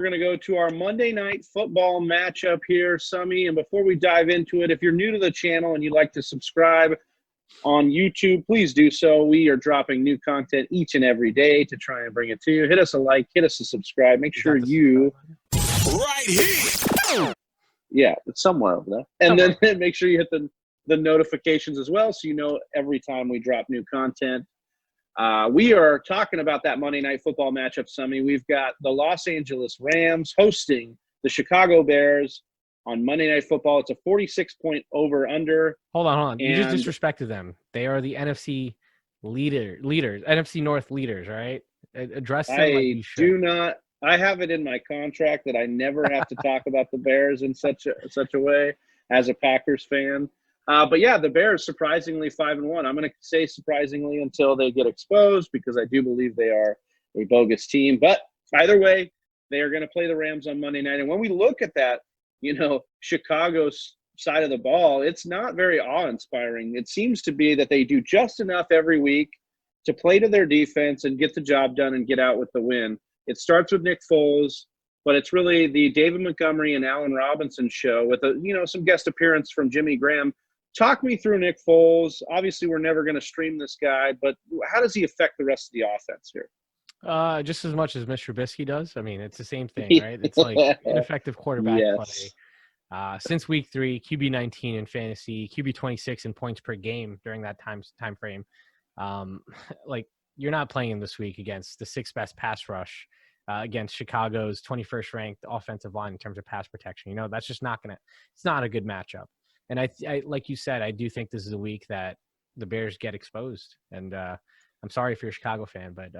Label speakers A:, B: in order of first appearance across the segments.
A: We're going to go to our Monday Night Football matchup here, Summy. And before we dive into it, if you're new to the channel and you'd like to subscribe on YouTube, please do so. We are dropping new content each and every day to try and bring it to you. Hit us a like, hit us a subscribe. Make sure you –
B: right here.
A: Yeah, it's somewhere over there. And then make sure you hit the notifications as well so you know every time we drop new content. We are talking about that Monday Night Football matchup, Summy. We've got the Los Angeles Rams hosting the Chicago Bears on Monday Night Football. It's a 46-point over-under.
C: Hold on. You just disrespected them. They are the NFC leaders, NFC North leaders, right? Address them like you should.
A: Do not. I have it in my contract that I never have to talk about the Bears in such a way as a Packers fan. But yeah, the Bears surprisingly 5-1. I'm going to say surprisingly until they get exposed because I do believe they are a bogus team. But either way, they are going to play the Rams on Monday night. And when we look at that, Chicago's side of the ball, it's not very awe-inspiring. It seems to be that they do just enough every week to play to their defense and get the job done and get out with the win. It starts with Nick Foles, but it's really the David Montgomery and Allen Robinson show with some guest appearance from Jimmy Graham. Talk me through Nick Foles. Obviously, we're never going to stream this guy, but how does he affect the rest of the offense here?
C: Just as much as Mr. Trubisky does. I mean, it's the same thing, right? It's like ineffective quarterback play. Since week 3, QB 19 in fantasy, QB 26 in points per game during that time frame. You're not playing him this week against the 6th best pass rush against Chicago's 21st ranked offensive line in terms of pass protection. That's just it's not a good matchup. And I like you said, I do think this is a week that the Bears get exposed. And I'm sorry if you're a Chicago fan, but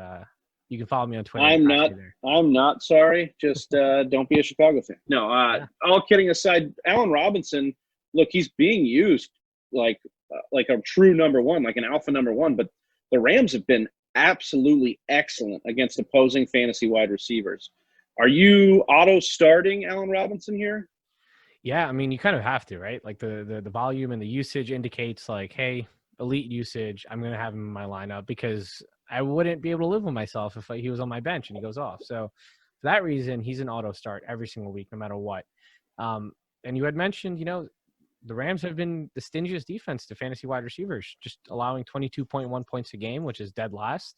C: you can follow me on Twitter.
A: I'm not sorry. Just don't be a Chicago fan. No, all kidding aside, Allen Robinson, look, he's being used like a true number one, like an alpha number one. But the Rams have been absolutely excellent against opposing fantasy wide receivers. Are you auto-starting Allen Robinson here?
C: Yeah, I mean, you kind of have to, right? Like the volume and the usage indicates like, hey, elite usage, I'm going to have him in my lineup because I wouldn't be able to live with myself if he was on my bench and he goes off. So for that reason, he's an auto start every single week, no matter what. And you had mentioned, the Rams have been the stingiest defense to fantasy wide receivers, just allowing 22.1 points a game, which is dead last.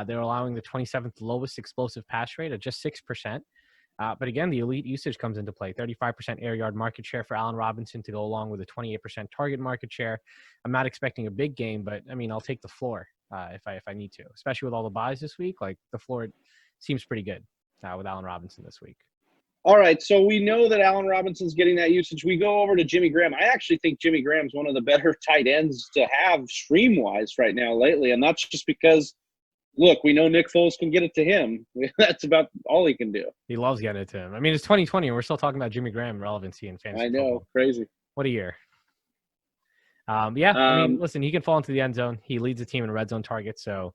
C: They're allowing the 27th lowest explosive pass rate at just 6%. But again, the elite usage comes into play. 35% air yard market share for Allen Robinson to go along with a 28% target market share. I'm not expecting a big game, but I mean, I'll take the floor if I need to, especially with all the buys this week. Like the floor seems pretty good with Allen Robinson this week.
A: All right, so we know that Allen Robinson's getting that usage. We go over to Jimmy Graham. I actually think Jimmy Graham's one of the better tight ends to have stream-wise right now lately, and that's just because look, we know Nick Foles can get it to him. That's about all he can do.
C: He loves getting it to him. I mean, it's 2020, and we're still talking about Jimmy Graham relevancy in fantasy
A: I know,
C: football.
A: Crazy.
C: What a year. I mean, listen, he can fall into the end zone. He leads the team in red zone targets, so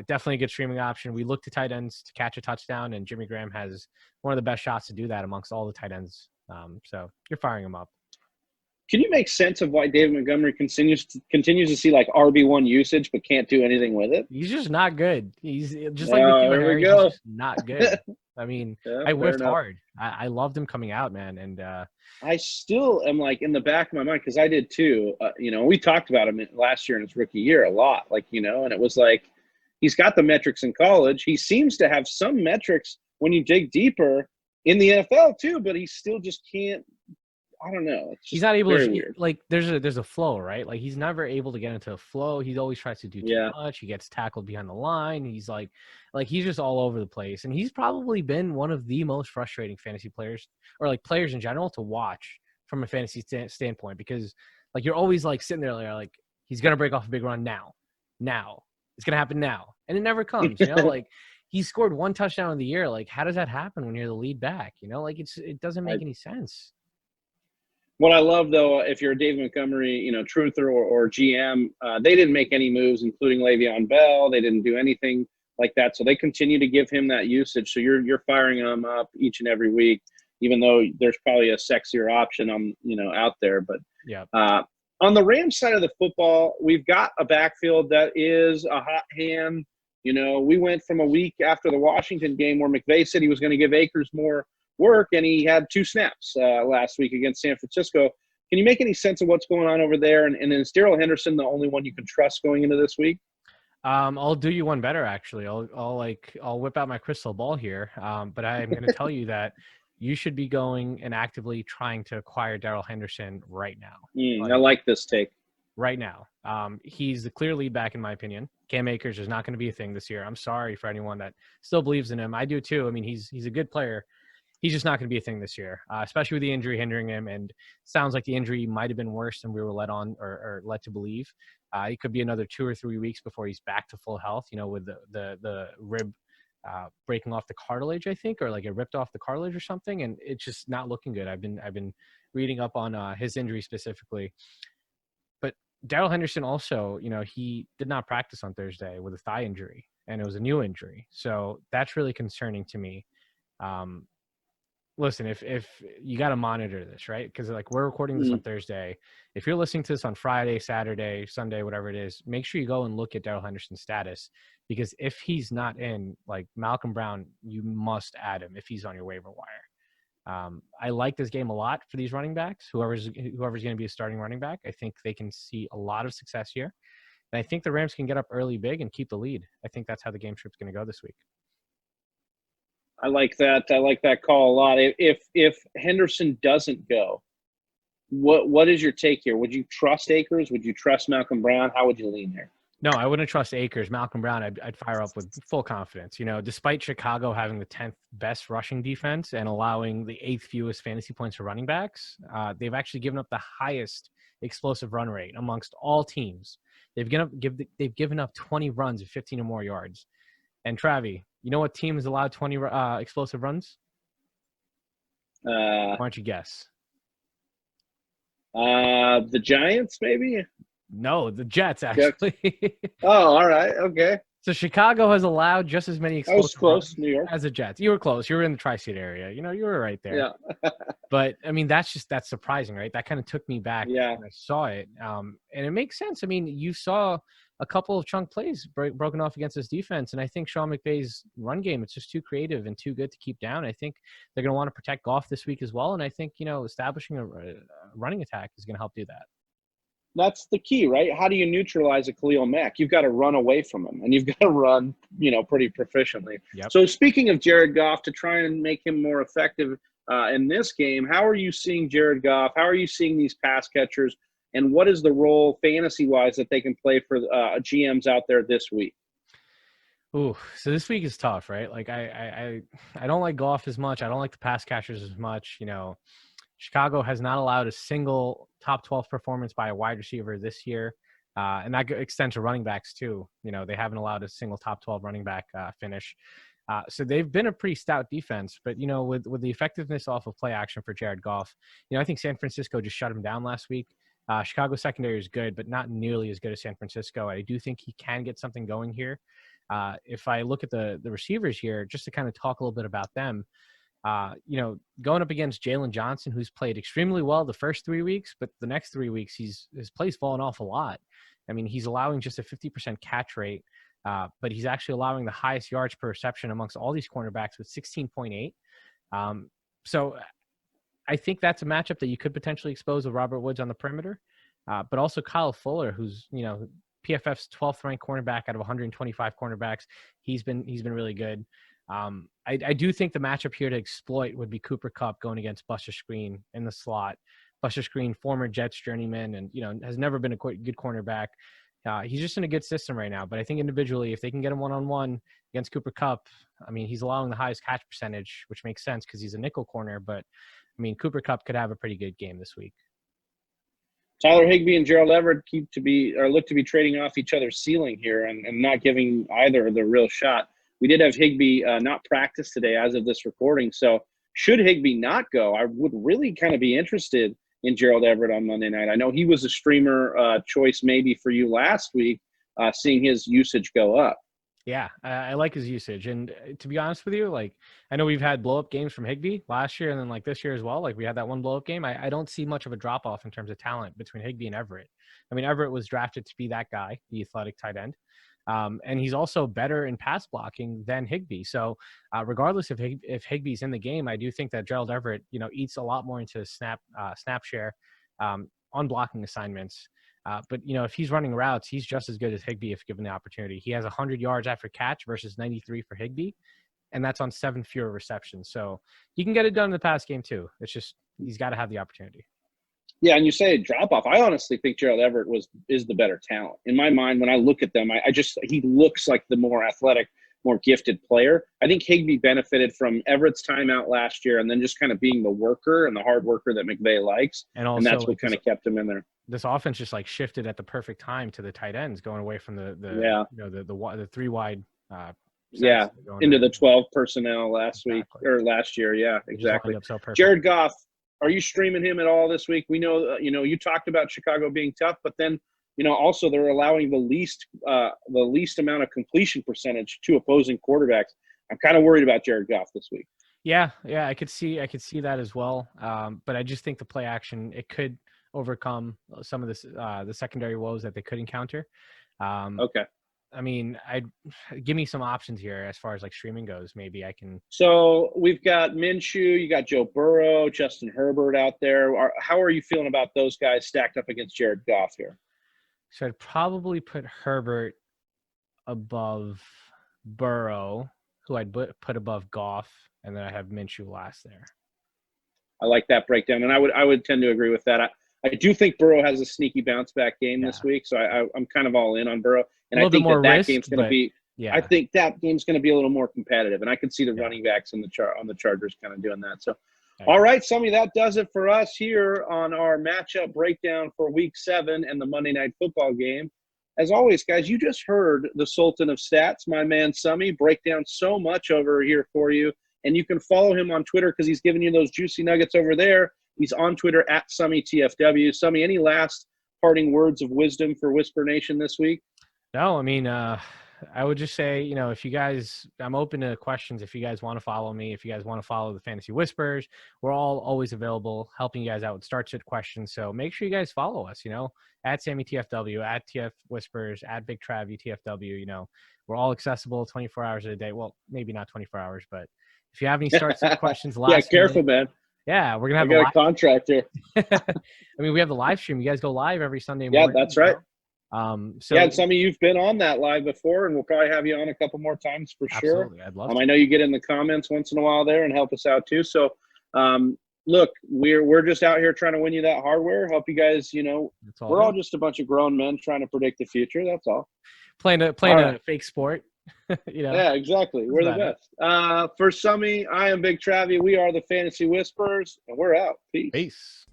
C: definitely a good streaming option. We look to tight ends to catch a touchdown, and Jimmy Graham has one of the best shots to do that amongst all the tight ends. So you're firing him up.
A: Can you make sense of why David Montgomery continues to see like RB1 usage but can't do anything with it?
C: He's just not good. He's just like Harry, he's just not good. I mean, I whiffed hard. I loved him coming out, man. And
A: I still am like in the back of my mind because I did too. We talked about him last year in his rookie year a lot, and it was like he's got the metrics in college. He seems to have some metrics when you dig deeper in the NFL too, but he still just can't. I don't know.
C: He's not able to like. There's a flow, right? Like he's never able to get into a flow. He always tries to do too much. He gets tackled behind the line. He's like he's just all over the place. And he's probably been one of the most frustrating fantasy players, or like players in general, to watch from a fantasy standpoint because like you're always like sitting there like he's gonna break off a big run now, it's gonna happen now, and it never comes. Like he scored 1 touchdown in the year. Like how does that happen when you're the lead back? Like it doesn't make any sense.
A: What I love, though, if you're a David Montgomery, truther or GM, they didn't make any moves, including Le'Veon Bell. They didn't do anything like that. So they continue to give him that usage. So you're firing him up each and every week, even though there's probably a sexier option out there. But on the Rams side of the football, we've got a backfield that is a hot hand. You know, we went from a week after the Washington game where McVay said he was going to give Akers more work, and he had 2 snaps last week against San Francisco. Can you make any sense of what's going on over there? And is Darrell Henderson the only one you can trust going into this week?
C: I'll do you one better, actually. I'll whip out my crystal ball here. But I'm going to tell you that you should be going and actively trying to acquire Darrell Henderson right now.
A: I like this take.
C: Right now. He's the clear lead back, in my opinion. Cam Akers is not going to be a thing this year. I'm sorry for anyone that still believes in him. I do too. I mean, he's a good player. He's just not going to be a thing this year, especially with the injury hindering him. And sounds like the injury might have been worse than we were led on or led to believe. It could be another 2 or 3 weeks before he's back to full health, you know, with the rib breaking off the cartilage, I think, or like it ripped off the cartilage or something. And it's just not looking good. I've been reading up on his injury specifically. But Darrell Henderson also, you know, he did not practice on Thursday with a thigh injury, and it was a new injury. So that's really concerning to me. Listen, if you got to monitor this, right? Because like we're recording this on Thursday. If you're listening to this on Friday, Saturday, Sunday, whatever it is, make sure you go and look at Darrell Henderson's status, because if he's not in, like Malcom Brown, you must add him if he's on your waiver wire. I like this game a lot for these running backs. Whoever's going to be a starting running back, I think they can see a lot of success here. And I think the Rams can get up early big and keep the lead. I think that's how the game script's going to go this week.
A: I like that. I like that call a lot. If Henderson doesn't go, what is your take here? Would you trust Akers? Would you trust Malcom Brown? How would you lean there?
C: No, I wouldn't trust Akers. Malcom Brown, I'd fire up with full confidence. You know, despite Chicago having the 10th best rushing defense and allowing the 8th fewest fantasy points for running backs, they've actually given up the highest explosive run rate amongst all teams. They've given up 20 runs of 15 or more yards. And Travi, you know what team has allowed 20 explosive runs? Why don't you guess?
A: The Giants, maybe?
C: No, the Jets, actually.
A: Oh, all right. Okay.
C: So Chicago has allowed just as many explosive
A: I was close,
C: runs
A: New York.
C: as the Jets. You were close. You were in the tri-state area. You know, you were right there.
A: Yeah.
C: But, I mean, that's surprising, right? That kind of took me back when I saw it. And it makes sense. I mean, you saw a couple of chunk plays broken off against this defense. And I think Sean McVay's run game, it's just too creative and too good to keep down. I think they're going to want to protect Goff this week as well. And I think, you know, establishing a running attack is going to help do that.
A: That's the key, right? How do you neutralize a Khalil Mack? You've got to run away from him, and you've got to run, you know, pretty proficiently.
C: Yep.
A: So speaking of Jared Goff, to try and make him more effective in this game, how are you seeing Jared Goff? How are you seeing these pass catchers? And what is the role fantasy-wise that they can play for GMs out there this week?
C: Ooh, so this week is tough, right? Like I don't like Goff as much. I don't like the pass catchers as much. You know, Chicago has not allowed a single top 12 performance by a wide receiver this year. And that extends to running backs too. You know, they haven't allowed a single top 12 running back finish. So they've been a pretty stout defense, but you know, with the effectiveness off of play action for Jared Goff, you know, I think San Francisco just shut him down last week. Chicago secondary is good, but not nearly as good as San Francisco. I do think he can get something going here. If I look at the receivers here, just to kind of talk a little bit about them, you know, going up against Jalen Johnson, who's played extremely well the first 3 weeks, but the next 3 weeks, his play's fallen off a lot. I mean, he's allowing just a 50% catch rate, but he's actually allowing the highest yards per reception amongst all these cornerbacks with 16.8. So I think that's a matchup that you could potentially expose with Robert Woods on the perimeter, but also Kyle Fuller, who's, you know, PFF's 12th ranked cornerback out of 125 cornerbacks. He's been really good. I do think the matchup here to exploit would be Cooper Kupp going against Buster Skrine in the slot. Buster Skrine, former Jets journeyman, and, you know, has never been a good cornerback. He's just in a good system right now. But I think individually, if they can get him one-on-one against Cooper Kupp, I mean, he's allowing the highest catch percentage, which makes sense because he's a nickel corner. But, I mean, Cooper Kupp could have a pretty good game this week.
A: Tyler Higbee and Gerald Everett look to be trading off each other's ceiling here and not giving either the real shot. We did have Higbee not practice today as of this recording. So should Higbee not go, I would really kind of be interested in Gerald Everett on Monday night. I know he was a streamer choice maybe for you last week, seeing his usage go up.
C: Yeah, I like his usage. And to be honest with you, like, I know we've had blow-up games from Higbee last year and then like this year as well. Like we had that one blow-up game. I don't see much of a drop-off in terms of talent between Higbee and Everett. I mean, Everett was drafted to be that guy, the athletic tight end. And he's also better in pass blocking than Higbee. So regardless if Higbee's in the game, I do think that Gerald Everett, eats a lot more into snap share on blocking assignments. But if he's running routes, he's just as good as Higbee if given the opportunity. He has 100 yards after catch versus 93 for Higbee, and that's on 7 fewer receptions. So he can get it done in the pass game too. It's just he's got to have the opportunity.
A: Yeah, and you say drop off. I honestly think Gerald Everett is the better talent. In my mind, when I look at them, he looks like the more athletic, more gifted player. I think Higbee benefited from Everett's time out last year and then just kind of being the worker and the hard worker that McVay likes. And that's what kind of kept him in there.
C: This offense just shifted at the perfect time to the tight ends, going away from the 3 wide
A: into the 12 personnel last year. Yeah, exactly. So Jared Goff, are you streaming him at all this week? We know, you talked about Chicago being tough, but then, also they're allowing the least amount of completion percentage to opposing quarterbacks. I'm kind of worried about Jared Goff this week.
C: Yeah, I could see that as well. But I just think the play action, it could overcome some of the secondary woes that they could encounter.
A: Okay.
C: I mean, give me some options here as far as streaming goes. Maybe I can.
A: So we've got Minshew, you got Joe Burrow, Justin Herbert out there. How are you feeling about those guys stacked up against Jared Goff here?
C: So I'd probably put Herbert above Burrow, who I'd put above Goff, and then I have Minshew last there.
A: I like that breakdown, and I would tend to agree with that. I do think Burrow has a sneaky bounce back game this week, so I'm kind of all in on Burrow. And I think that game's going to be – I think that game's going to be a little more competitive, and I could see the running backs on the Chargers kind of doing that. So, all right, Summy, that does it for us here on our matchup breakdown for Week 7 and the Monday Night Football game. As always, guys, you just heard the Sultan of Stats, my man Summy, break down so much over here for you. And you can follow him on Twitter because he's giving you those juicy nuggets over there. He's on Twitter at SummyTFW. Summy, any last parting words of wisdom for Whisper Nation this week?
C: No, I mean, I would just say, if you guys, I'm open to questions. If you guys want to follow me, if you guys want to follow the Fantasy Whispers, we're all always available helping you guys out with start-sit questions. So make sure you guys follow us, at SammyTFW, at TF Whispers, at Big Trav TFW. We're all accessible 24 hours a day. Well, maybe not 24 hours, but if you have any start-sit questions,
A: careful, man.
C: Yeah, we're going to have
A: a contract here.
C: I mean, we have the live stream. You guys go live every Sunday morning.
A: Yeah, that's right.
C: And
A: some of you've been on that live before, and we'll probably have you on a couple more times for sure.
C: Absolutely, I'd love to.
A: I know you get in the comments once in a while there and help us out too. So, look, we're just out here trying to win you that hardware. Help you guys. We're all just a bunch of grown men trying to predict the future. That's all.
C: Playing a fake sport.
A: Yeah, exactly. We're the best. For Summy, I am Big Travi. We are the Fantasy Whispers, and we're out.
C: Peace.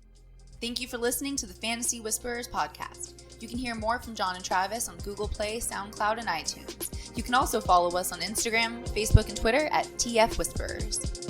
D: Thank you for listening to the Fantasy Whisperers podcast. You can hear more from John and Travis on Google Play, SoundCloud, and iTunes. You can also follow us on Instagram, Facebook, and Twitter at TF Whisperers.